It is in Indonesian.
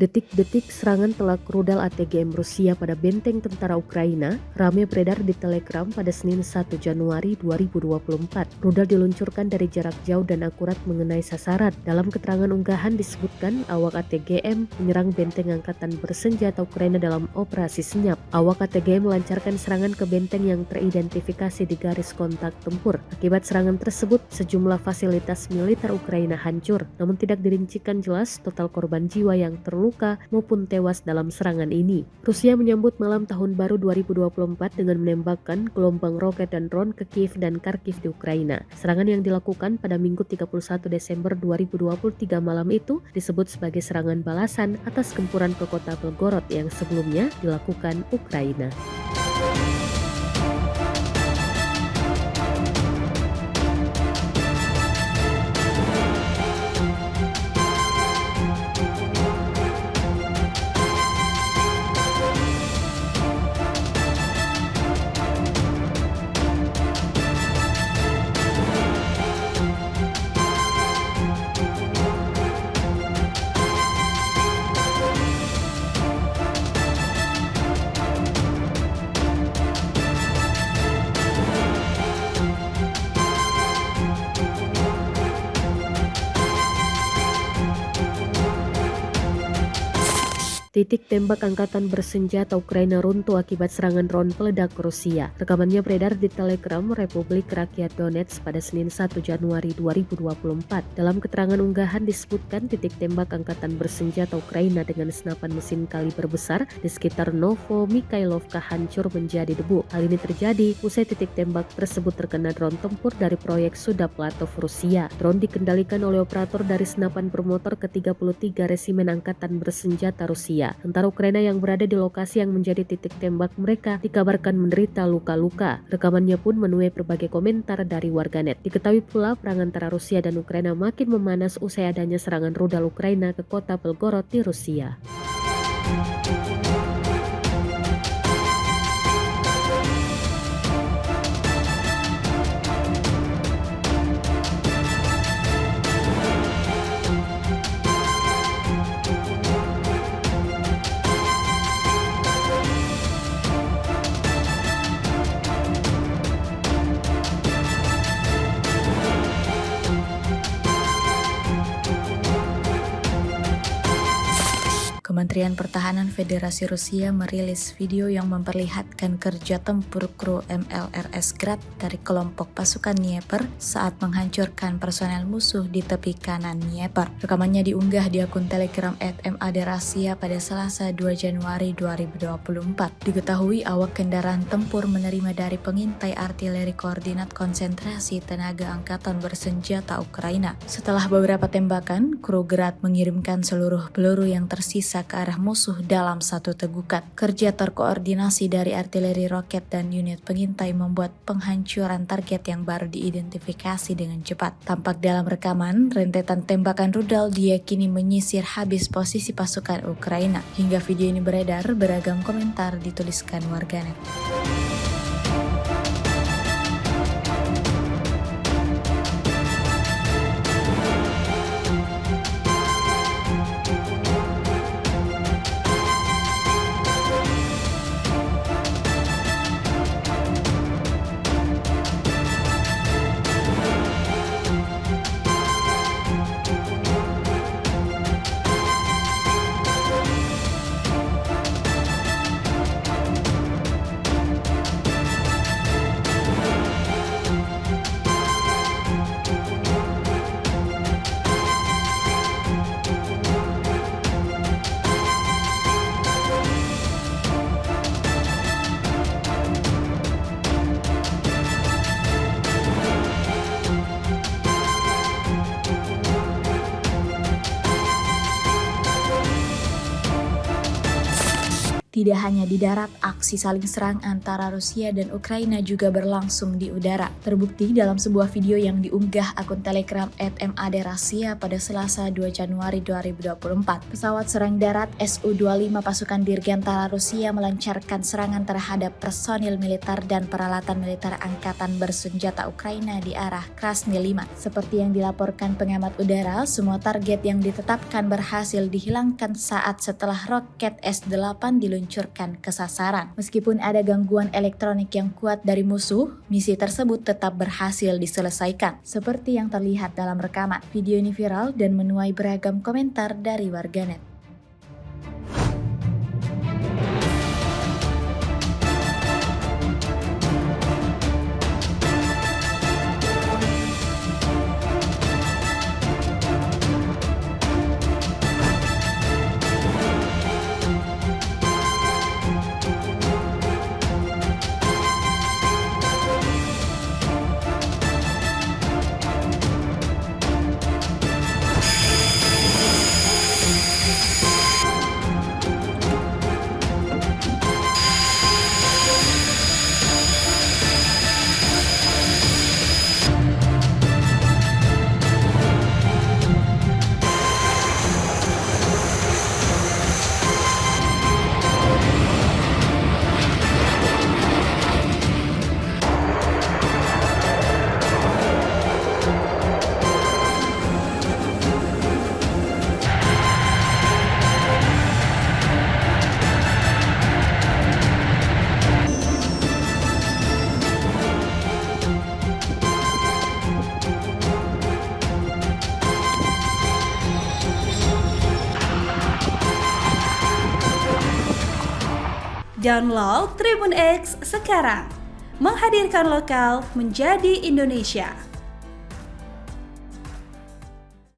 Detik-detik serangan telak rudal ATGM Rusia pada benteng tentara Ukraina ramai beredar di Telegram pada Senin 1 Januari 2024. Rudal diluncurkan dari jarak jauh dan akurat mengenai sasaran. Dalam keterangan unggahan disebutkan awak ATGM menyerang benteng angkatan bersenjata Ukraina dalam operasi senyap. Awak ATGM melancarkan serangan ke benteng yang teridentifikasi di garis kontak tempur. Akibat serangan tersebut, sejumlah fasilitas militer Ukraina hancur, namun tidak dirincikan jelas total korban jiwa yang terluka maupun tewas dalam serangan ini. Rusia menyambut malam tahun baru 2024 dengan menembakkan gelombang roket dan drone ke Kiev dan Kharkiv di Ukraina. Serangan yang dilakukan pada Minggu 31 Desember 2023 malam itu disebut sebagai serangan balasan atas gempuran ke kota Belgorod yang sebelumnya dilakukan Ukraina. Titik tembak angkatan bersenjata Ukraina runtuh akibat serangan drone peledak Rusia. Rekamannya beredar di Telegram Republik Rakyat Donetsk pada Senin 1 Januari 2024. Dalam keterangan unggahan disebutkan titik tembak angkatan bersenjata Ukraina dengan senapan mesin kaliber besar di sekitar Novo-Mikhailovka hancur menjadi debu. Hal ini terjadi usai titik tembak tersebut terkena drone tempur dari proyek Sudaplatov Rusia. Drone dikendalikan oleh operator dari senapan bermotor ke-33 Resimen Angkatan Bersenjata Rusia. Tentara Ukraina yang berada di lokasi yang menjadi titik tembak mereka dikabarkan menderita luka-luka. Rekamannya pun menuai berbagai komentar dari warganet. Diketahui pula perang antara Rusia dan Ukraina makin memanas usai adanya serangan rudal Ukraina ke kota Belgorod di Rusia. Kementerian Pertahanan Federasi Rusia merilis video yang memperlihatkan kerja tempur kru MLRS Grad dari kelompok pasukan Dnieper saat menghancurkan personel musuh di tepi kanan Dnieper. Rekamannya diunggah di akun Telegram @MAD-Rasia pada Selasa 2 Januari 2024. Diketahui awak kendaraan tempur menerima dari pengintai artileri koordinat konsentrasi tenaga angkatan bersenjata Ukraina. Setelah beberapa tembakan, kru Grad mengirimkan seluruh peluru yang tersisa ke arah musuh dalam satu tegukan. Kerja terkoordinasi dari artileri roket dan unit pengintai membuat penghancuran target yang baru diidentifikasi dengan cepat. Tampak dalam rekaman, rentetan tembakan rudal diyakini menyisir habis posisi pasukan Ukraina. Hingga video ini beredar, beragam komentar dituliskan warganet. Tidak hanya di darat, aksi saling serang antara Rusia dan Ukraina juga berlangsung di udara. Terbukti dalam sebuah video yang diunggah akun Telegram @MAD_Rasia pada Selasa 2 Januari 2024. Pesawat serang darat Su-25 pasukan Dirgantara Rusia melancarkan serangan terhadap personil militer dan peralatan militer angkatan bersenjata Ukraina di arah Krasny 5. Seperti yang dilaporkan pengamat udara, semua target yang ditetapkan berhasil dihilangkan saat setelah roket S-8 diluncurkan ke sasaran. Meskipun ada gangguan elektronik yang kuat dari musuh, misi tersebut tetap berhasil diselesaikan. Seperti yang terlihat dalam rekaman. Video ini viral dan menuai beragam komentar dari warganet. Download Tribun X sekarang, menghadirkan lokal menjadi Indonesia.